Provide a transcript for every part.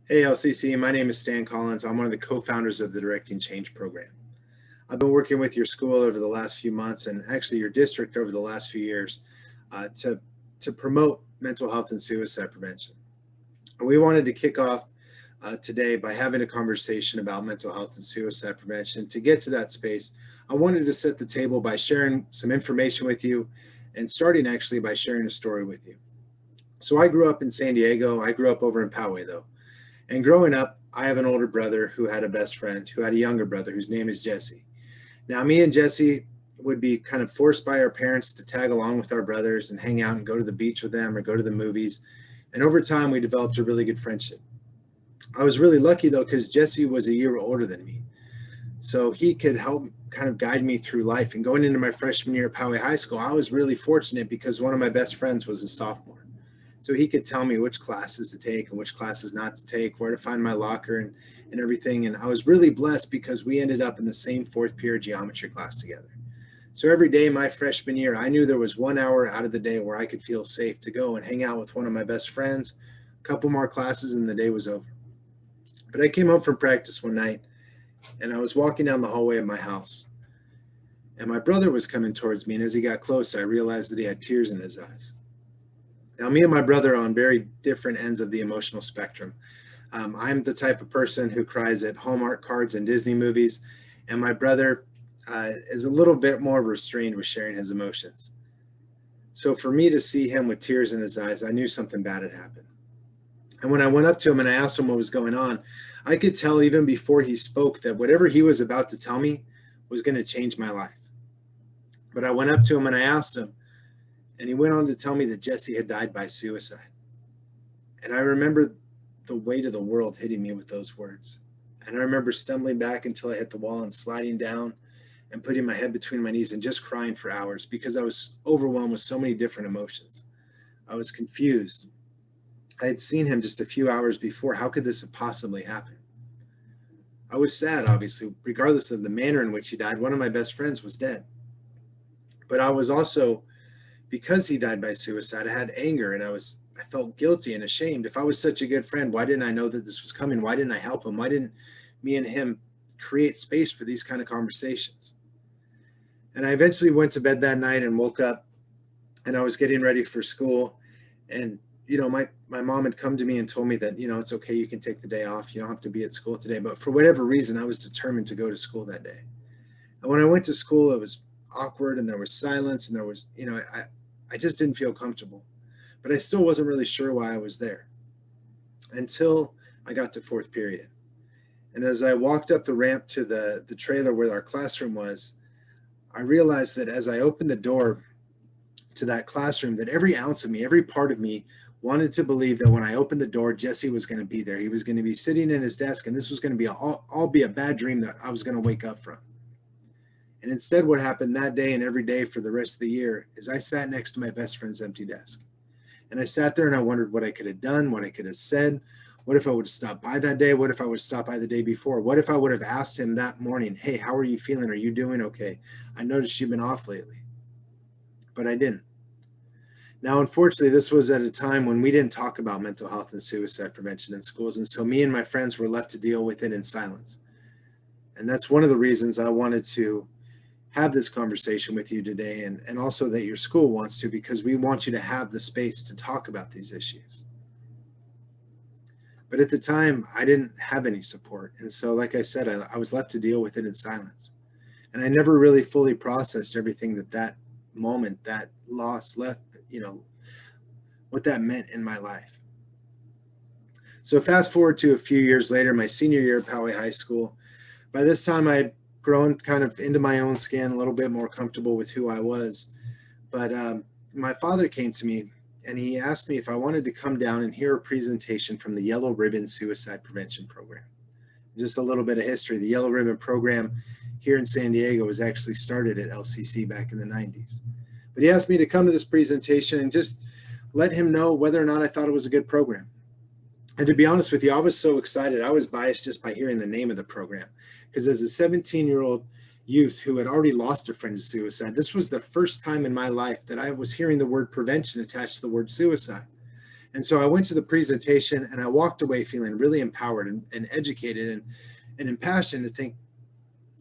Hey LCC, my name is Stan Collins. I'm one of the co-founders of the Directing Change program. I've been working with your school over the last few months and actually your district over the last few years to promote mental health and suicide prevention. And we wanted to kick off today by having a conversation about mental health and suicide prevention. To get to that space, I wanted to set the table by sharing some information with you and starting actually by sharing a story with you. So I grew up in San Diego. I grew up over in Poway though. And growing up, I have an older brother who had a best friend who had a younger brother whose name is Jesse. Now, me and Jesse would be kind of forced by our parents to tag along with our brothers and hang out and go to the beach with them or go to the movies. And over time, we developed a really good friendship. I was really lucky though, because Jesse was a year older than me. So he could help kind of guide me through life. And going into my freshman year at Poway High School, I was really fortunate because one of my best friends was a sophomore. So he could tell me which classes to take and which classes not to take, where to find my locker and everything. And I was really blessed because we ended up in the same fourth period geometry class together. So every day my freshman year, I knew there was 1 hour out of the day where I could feel safe to go and hang out with one of my best friends, a couple more classes, and the day was over. But I came home from practice one night and I was walking down the hallway of my house. And my brother was coming towards me. And as he got close, I realized that he had tears in his eyes. Now, me and my brother are on very different ends of the emotional spectrum. I'm the type of person who cries at Hallmark cards and Disney movies, and my brother is a little bit more restrained with sharing his emotions. So for me to see him with tears in his eyes, I knew something bad had happened. And when I went up to him and I asked him what was going on, I could tell even before he spoke that whatever he was about to tell me was going to change my life. But I went up to him and I asked him, and he went on to tell me that Jesse had died by suicide. And I remember the weight of the world hitting me with those words. And I remember stumbling back until I hit the wall and sliding down and putting my head between my knees and just crying for hours because I was overwhelmed with so many different emotions. I was confused. I had seen him just a few hours before. How could this have possibly happened? I was sad, obviously, regardless of the manner in which he died. One of my best friends was dead. But I was also, because he died by suicide, I had anger and I felt guilty and ashamed. If I was such a good friend, why didn't I know that this was coming? Why didn't I help him? Why didn't me and him create space for these kind of conversations? And I eventually went to bed that night and woke up and I was getting ready for school. And, my mom had come to me and told me that, it's okay. You can take the day off. You don't have to be at school today. But for whatever reason, I was determined to go to school that day. And when I went to school, it was awkward and there was silence and there was, I just didn't feel comfortable, but I still wasn't really sure why I was there until I got to fourth period. And as I walked up the ramp to the trailer where our classroom was, I realized that as I opened the door to that classroom, that every ounce of me, every part of me wanted to believe that when I opened the door, Jesse was going to be there. He was going to be sitting in his desk and this was going to be all be a bad dream that I was going to wake up from. And instead, what happened that day and every day for the rest of the year is I sat next to my best friend's empty desk. And I sat there and I wondered what I could have done, what I could have said. What if I would have stopped by that day? What if I would have stopped by the day before? What if I would have asked him that morning, hey, how are you feeling? Are you doing okay? I noticed you've been off lately. But I didn't. Now, unfortunately, this was at a time when we didn't talk about mental health and suicide prevention in schools. And so me and my friends were left to deal with it in silence. And that's one of the reasons I wanted to have this conversation with you today, and also that your school wants to, because we want you to have the space to talk about these issues. But at the time, I didn't have any support. And so, like I said, I was left to deal with it in silence. And I never really fully processed everything that moment, that loss left, what that meant in my life. So fast forward to a few years later, my senior year at Poway High School. By this time, I had grown kind of into my own skin, a little bit more comfortable with who I was. But my father came to me and he asked me if I wanted to come down and hear a presentation from the Yellow Ribbon Suicide Prevention Program. Just a little bit of history. The Yellow Ribbon program here in San Diego was actually started at LCC back in the 90s. But he asked me to come to this presentation and just let him know whether or not I thought it was a good program. And to be honest with you, I was so excited. I was biased just by hearing the name of the program. Because as a 17-year-old youth who had already lost a friend to suicide, this was the first time in my life that I was hearing the word prevention attached to the word suicide. And so I went to the presentation and I walked away feeling really empowered and educated and impassioned to think,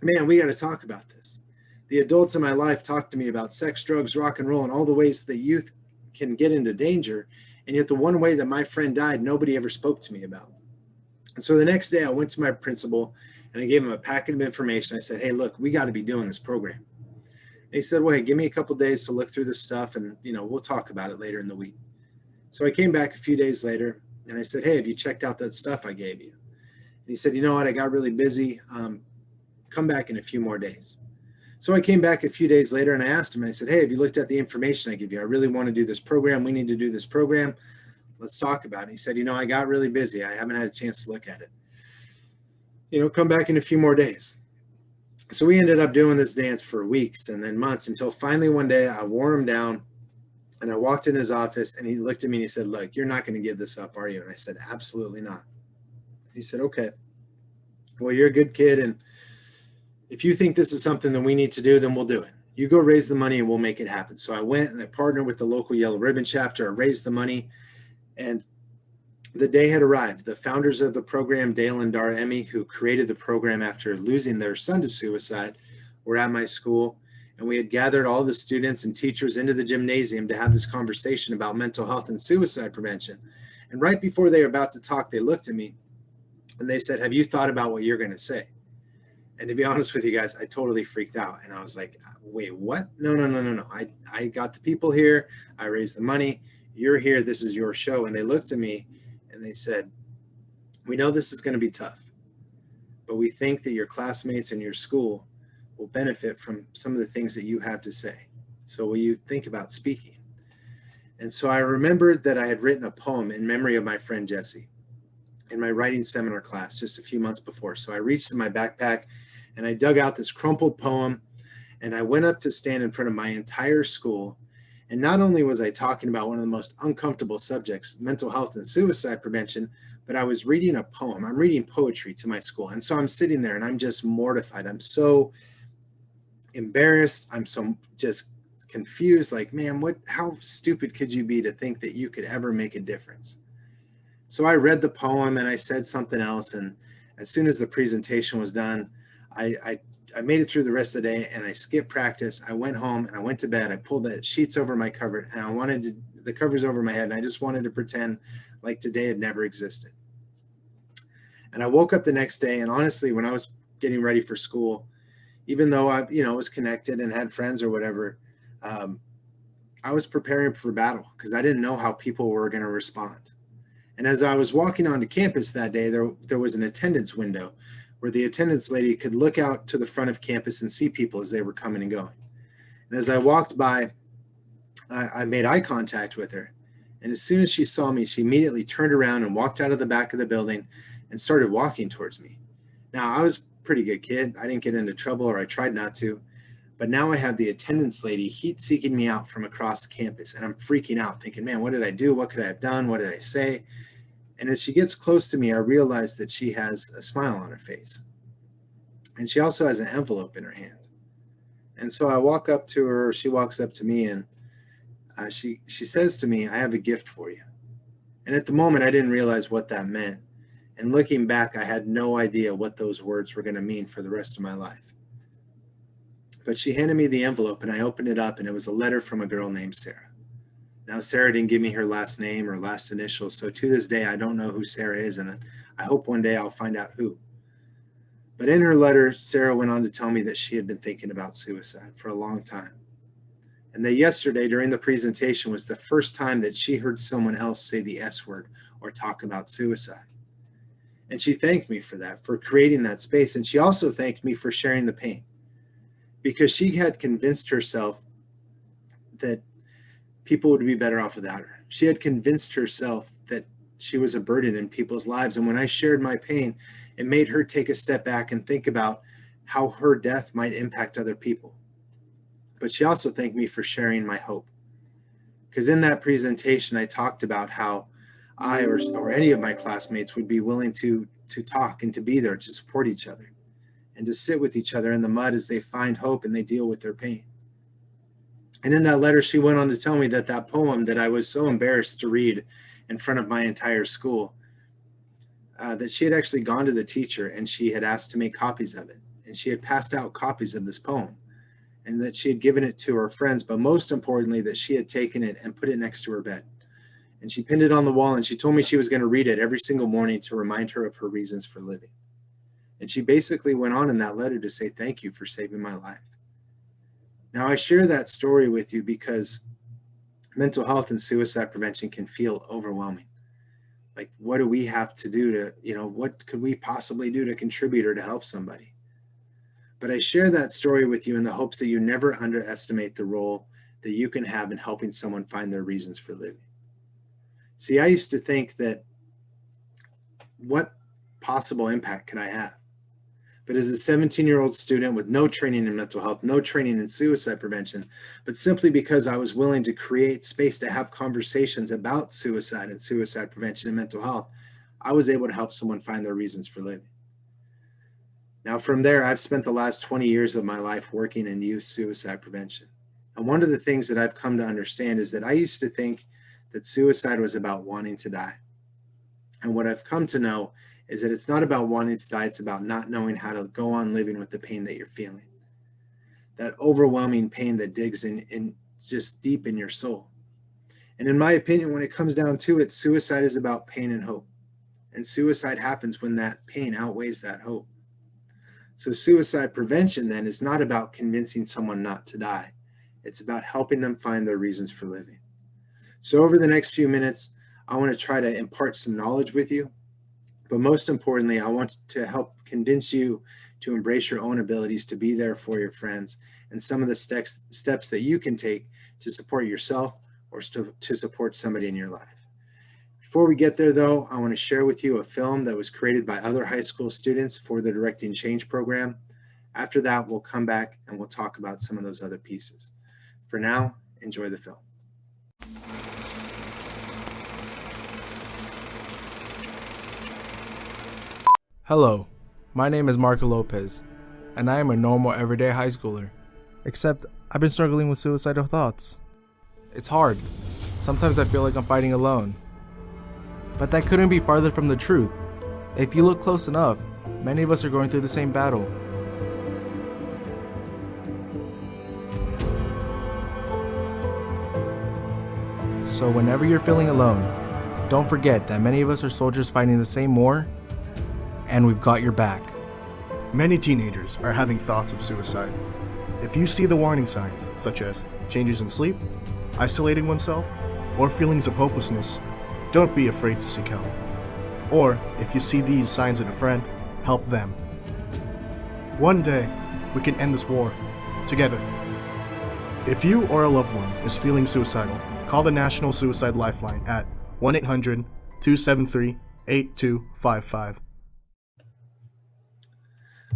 man, we got to talk about this. The adults in my life talk to me about sex, drugs, rock and roll, and all the ways that youth can get into danger. And yet the one way that my friend died, nobody ever spoke to me about. And so the next day I went to my principal and I gave him a packet of information. I said, hey, look, we got to be doing this program. And he said, well, hey, give me a couple days to look through this stuff and, we'll talk about it later in the week. So I came back a few days later and I said, hey, have you checked out that stuff I gave you? And he said, you know what, I got really busy. Come back in a few more days. So I came back a few days later and I asked him, and I said, hey, have you looked at the information I give you? I really want to do this program. We need to do this program. Let's talk about it. He said, I got really busy. I haven't had a chance to look at it. Come back in a few more days. So we ended up doing this dance for weeks and then months until finally one day I wore him down and I walked in his office and he looked at me and he said, look, you're not going to give this up, are you? And I said, absolutely not. He said, okay, well, you're a good kid. And if you think this is something that we need to do, then we'll do it. You go raise the money and we'll make it happen. So I went and I partnered with the local Yellow Ribbon chapter. I raised the money and the day had arrived. The founders of the program, Dale and Dara Emmy, who created the program after losing their son to suicide, were at my school. And we had gathered all the students and teachers into the gymnasium to have this conversation about mental health and suicide prevention. And right before they were about to talk, they looked at me and they said, have you thought about what you're going to say? And to be honest with you guys, I totally freaked out. And I was like, wait, what? No. I got the people here. I raised the money. You're here. This is your show. And they looked at me and they said, we know this is going to be tough, but we think that your classmates and your school will benefit from some of the things that you have to say. So will you think about speaking? And so I remembered that I had written a poem in memory of my friend Jesse in my writing seminar class just a few months before. So I reached in my backpack and I dug out this crumpled poem and I went up to stand in front of my entire school. And not only was I talking about one of the most uncomfortable subjects, mental health and suicide prevention, but I was reading a poem. I'm reading poetry to my school. And so I'm sitting there and I'm just mortified. I'm so embarrassed. I'm so just confused. Like, man, how stupid could you be to think that you could ever make a difference? So I read the poem and I said something else. And as soon as the presentation was done, I made it through the rest of the day and I skipped practice. I went home and I went to bed. I pulled the sheets over my cover and the covers over my head. And I just wanted to pretend like today had never existed. And I woke up the next day. And honestly, when I was getting ready for school, even though I, was connected and had friends or whatever, I was preparing for battle because I didn't know how people were going to respond. And as I was walking onto campus that day, there was an attendance window where the attendance lady could look out to the front of campus and see people as they were coming and going. And as I walked by, I made eye contact with her. And as soon as she saw me, she immediately turned around and walked out of the back of the building and started walking towards me. Now, I was a pretty good kid. I didn't get into trouble, or I tried not to. But now I have the attendance lady heat-seeking me out from across campus, and I'm freaking out, thinking, man, what did I do? What could I have done? What did I say? And as she gets close to me, I realize that she has a smile on her face. And she also has an envelope in her hand. And so I walk up to her, she walks up to me, and she says to me, I have a gift for you. And at the moment, I didn't realize what that meant. And looking back, I had no idea what those words were going to mean for the rest of my life. But she handed me the envelope, and I opened it up, and it was a letter from a girl named Sarah. Now, Sarah didn't give me her last name or last initial, so to this day, I don't know who Sarah is, and I hope one day I'll find out who. But in her letter, Sarah went on to tell me that she had been thinking about suicide for a long time, and that yesterday during the presentation was the first time that she heard someone else say the S word or talk about suicide. And she thanked me for that, for creating that space, and she also thanked me for sharing the pain, because she had convinced herself that people would be better off without her. She had convinced herself that she was a burden in people's lives. And when I shared my pain, it made her take a step back and think about how her death might impact other people. But she also thanked me for sharing my hope. Because in that presentation, I talked about how I or any of my classmates would be willing to talk and to be there to support each other and to sit with each other in the mud as they find hope and they deal with their pain. And in that letter, she went on to tell me that poem that I was so embarrassed to read in front of my entire school, that she had actually gone to the teacher and she had asked to make copies of it. And she had passed out copies of this poem, and that she had given it to her friends, but most importantly, that she had taken it and put it next to her bed. And she pinned it on the wall, and she told me she was going to read it every single morning to remind her of her reasons for living. And she basically went on in that letter to say, thank you for saving my life. Now, I share that story with you because mental health and suicide prevention can feel overwhelming. Like, what do we have to do to, what could we possibly do to contribute or to help somebody? But I share that story with you in the hopes that you never underestimate the role that you can have in helping someone find their reasons for living. See, I used to think that what possible impact could I have? But as a 17-year-old student with no training in mental health, no training in suicide prevention, but simply because I was willing to create space to have conversations about suicide and suicide prevention and mental health, I was able to help someone find their reasons for living. Now, from there, I've spent the last 20 years of my life working in youth suicide prevention. And one of the things that I've come to understand is that I used to think that suicide was about wanting to die. And what I've come to know is that it's not about wanting to die, it's about not knowing how to go on living with the pain that you're feeling. That overwhelming pain that digs in just deep in your soul. And in my opinion, when it comes down to it, suicide is about pain and hope. And suicide happens when that pain outweighs that hope. So suicide prevention then is not about convincing someone not to die. It's about helping them find their reasons for living. So over the next few minutes, I want to try to impart some knowledge with you. But most importantly, I want to help convince you to embrace your own abilities to be there for your friends and some of the steps that you can take to support yourself or to support somebody in your life. Before we get there, though, I want to share with you a film that was created by other high school students for the Directing Change program. After that, we'll come back and we'll talk about some of those other pieces. For now, enjoy the film. Hello, my name is Marco Lopez, and I am a normal everyday high schooler. Except, I've been struggling with suicidal thoughts. It's hard. Sometimes I feel like I'm fighting alone. But that couldn't be farther from the truth. If you look close enough, many of us are going through the same battle. So whenever you're feeling alone, don't forget that many of us are soldiers fighting the same war, and we've got your back. Many teenagers are having thoughts of suicide. If you see the warning signs, such as changes in sleep, isolating oneself, or feelings of hopelessness, don't be afraid to seek help. Or, if you see these signs in a friend, help them. One day, we can end this war, together. If you or a loved one is feeling suicidal, call the National Suicide Lifeline at 1-800-273-8255.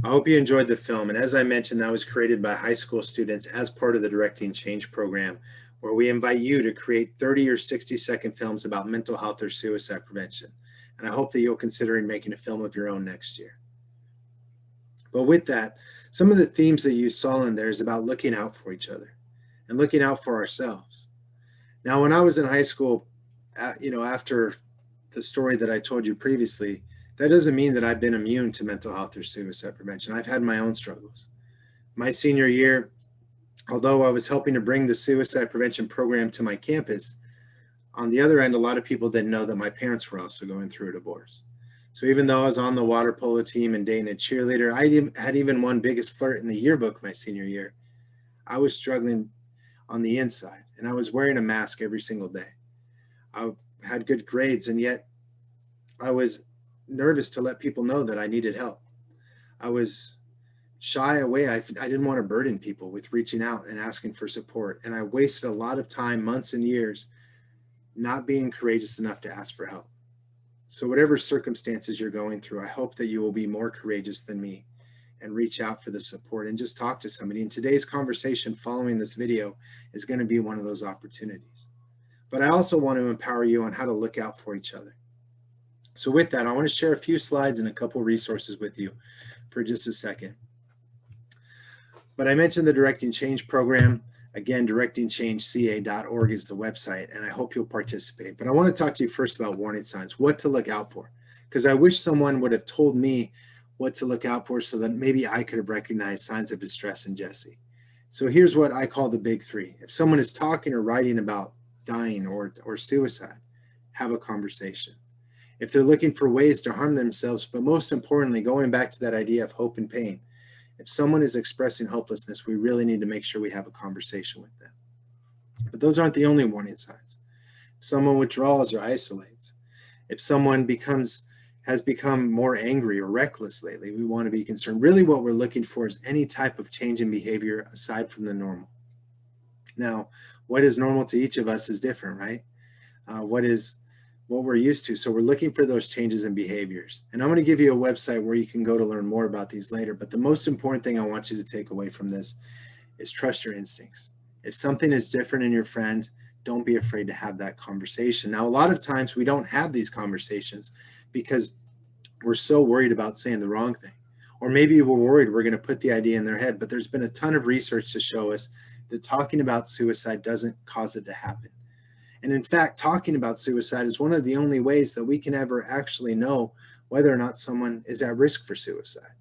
I hope you enjoyed the film. And as I mentioned, that was created by high school students as part of the Directing Change program, where we invite you to create 30 or 60-second films about mental health or suicide prevention. And I hope that you'll consider making a film of your own next year. But with that, some of the themes that you saw in there is about looking out for each other and looking out for ourselves. Now, when I was in high school, after the story that I told you previously, that doesn't mean that I've been immune to mental health or suicide prevention. I've had my own struggles. My senior year, although I was helping to bring the suicide prevention program to my campus, on the other end, a lot of people didn't know that my parents were also going through a divorce. So even though I was on the water polo team and dating a cheerleader, I had even won biggest flirt in the yearbook my senior year, I was struggling on the inside, and I was wearing a mask every single day. I had good grades, and yet I was nervous to let people know that I needed help. I was shy away. I didn't want to burden people with reaching out and asking for support. And I wasted a lot of time, months and years, not being courageous enough to ask for help. So whatever circumstances you're going through, I hope that you will be more courageous than me and reach out for the support and just talk to somebody. And today's conversation following this video is going to be one of those opportunities. But I also want to empower you on how to look out for each other. So with that, I want to share a few slides and a couple resources with you for just a second. But I mentioned the Directing Change program. Again, directingchangeca.org is the website, and I hope you'll participate. But I want to talk to you first about warning signs, what to look out for, because I wish someone would have told me what to look out for so that maybe I could have recognized signs of distress in Jesse. So here's what I call the big three. If someone is talking or writing about dying or suicide, have a conversation. If they're looking for ways to harm themselves, but most importantly, going back to that idea of hope and pain, if someone is expressing hopelessness, we really need to make sure we have a conversation with them. But those aren't the only warning signs. If someone withdraws or isolates, if someone has become more angry or reckless lately, we want to be concerned. Really what we're looking for is any type of change in behavior aside from the normal. Now, what is normal to each of us is different, right? What we're used to. So we're looking for those changes in behaviors. And I'm going to give you a website where you can go to learn more about these later. But the most important thing I want you to take away from this is trust your instincts. If something is different in your friend, don't be afraid to have that conversation. Now, a lot of times we don't have these conversations because we're so worried about saying the wrong thing. Or maybe we're worried we're going to put the idea in their head. But there's been a ton of research to show us that talking about suicide doesn't cause it to happen. And in fact, talking about suicide is one of the only ways that we can ever actually know whether or not someone is at risk for suicide.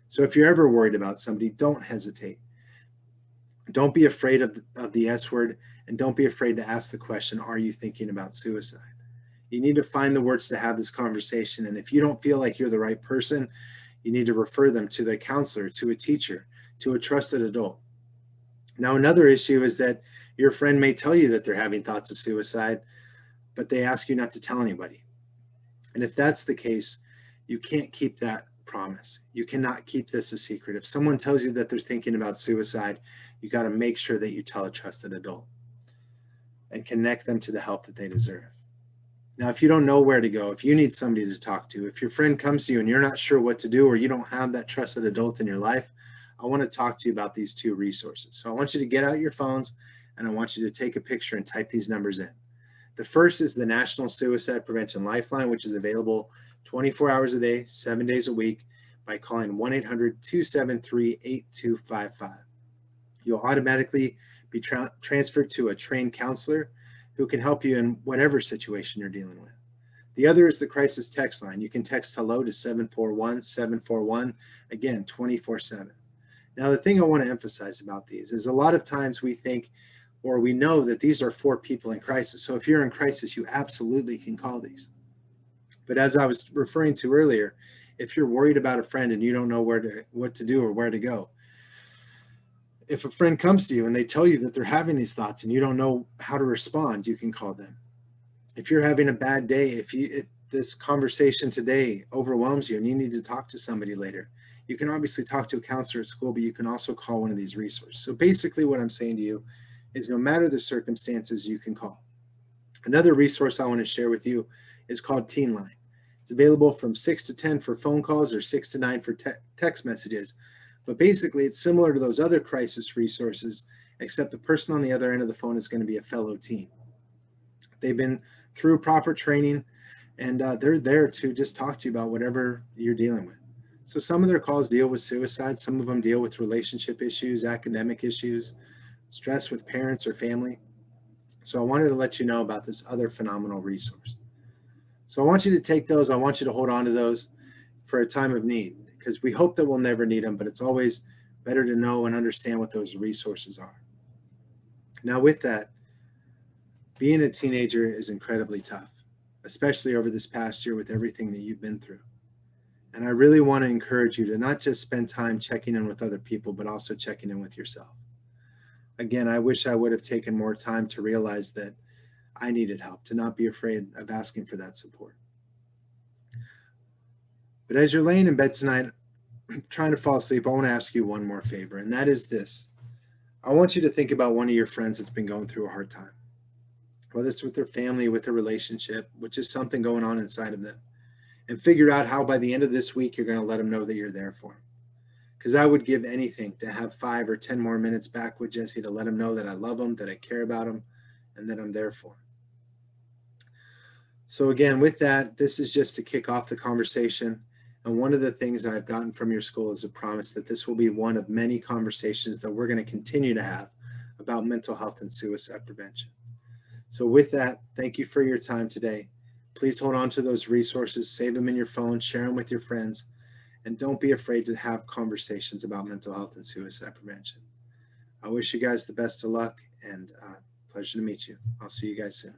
So if you're ever worried about somebody, don't hesitate. Don't be afraid of the S word, and don't be afraid to ask the question, are you thinking about suicide? You need to find the words to have this conversation. And if you don't feel like you're the right person, you need to refer them to their counselor, to a teacher, to a trusted adult. Now, another issue is that your friend may tell you that they're having thoughts of suicide, but they ask you not to tell anybody. And if that's the case, you can't keep that promise. You cannot keep this a secret. If someone tells you that they're thinking about suicide, you got to make sure that you tell a trusted adult and connect them to the help that they deserve. Now, if you don't know where to go, if you need somebody to talk to, if your friend comes to you and you're not sure what to do, or you don't have that trusted adult in your life, I want to talk to you about these two resources. So I want you to get out your phones, and I want you to take a picture and type these numbers in. The first is the National Suicide Prevention Lifeline, which is available 24 hours a day, 7 days a week by calling 1-800-273-8255. You'll automatically be transferred to a trained counselor who can help you in whatever situation you're dealing with. The other is the crisis text line. You can text hello to 741-741, again, 24/7. Now, the thing I want to emphasize about these is a lot of times we think, or we know that these are for people in crisis. So if you're in crisis, you absolutely can call these. But as I was referring to earlier, if you're worried about a friend and you don't know what to do or where to go, if a friend comes to you and they tell you that they're having these thoughts and you don't know how to respond, you can call them. If you're having a bad day, if this conversation today overwhelms you and you need to talk to somebody later, you can obviously talk to a counselor at school, but you can also call one of these resources. So basically what I'm saying to you is no matter the circumstances, you can call. Another resource I want to share with you is called Teen Line. It's available from 6 to 10 for phone calls or 6 to 9 for text messages. But basically, it's similar to those other crisis resources, except the person on the other end of the phone is going to be a fellow teen. They've been through proper training, and they're there to just talk to you about whatever you're dealing with. So some of their calls deal with suicide. Some of them deal with relationship issues, academic issues, stress with parents or family. So I wanted to let you know about this other phenomenal resource. So I want you to take those. I want you to hold on to those for a time of need, because we hope that we'll never need them, but it's always better to know and understand what those resources are. Now, with that, being a teenager is incredibly tough, especially over this past year with everything that you've been through. And I really want to encourage you to not just spend time checking in with other people, but also checking in with yourself. Again, I wish I would have taken more time to realize that I needed help, to not be afraid of asking for that support. But as you're laying in bed tonight, trying to fall asleep, I want to ask you one more favor, and that is this. I want you to think about one of your friends that's been going through a hard time, whether it's with their family, with their relationship, which is something going on inside of them, and figure out how by the end of this week, you're going to let them know that you're there for them. Because I would give anything to have 5 or 10 more minutes back with Jesse to let him know that I love him, that I care about him, and that I'm there for him. So again, with that, this is just to kick off the conversation. And one of the things I've gotten from your school is a promise that this will be one of many conversations that we're going to continue to have about mental health and suicide prevention. So with that, thank you for your time today. Please hold on to those resources, save them in your phone, share them with your friends, and don't be afraid to have conversations about mental health and suicide prevention. I wish you guys the best of luck, and pleasure to meet you. I'll see you guys soon.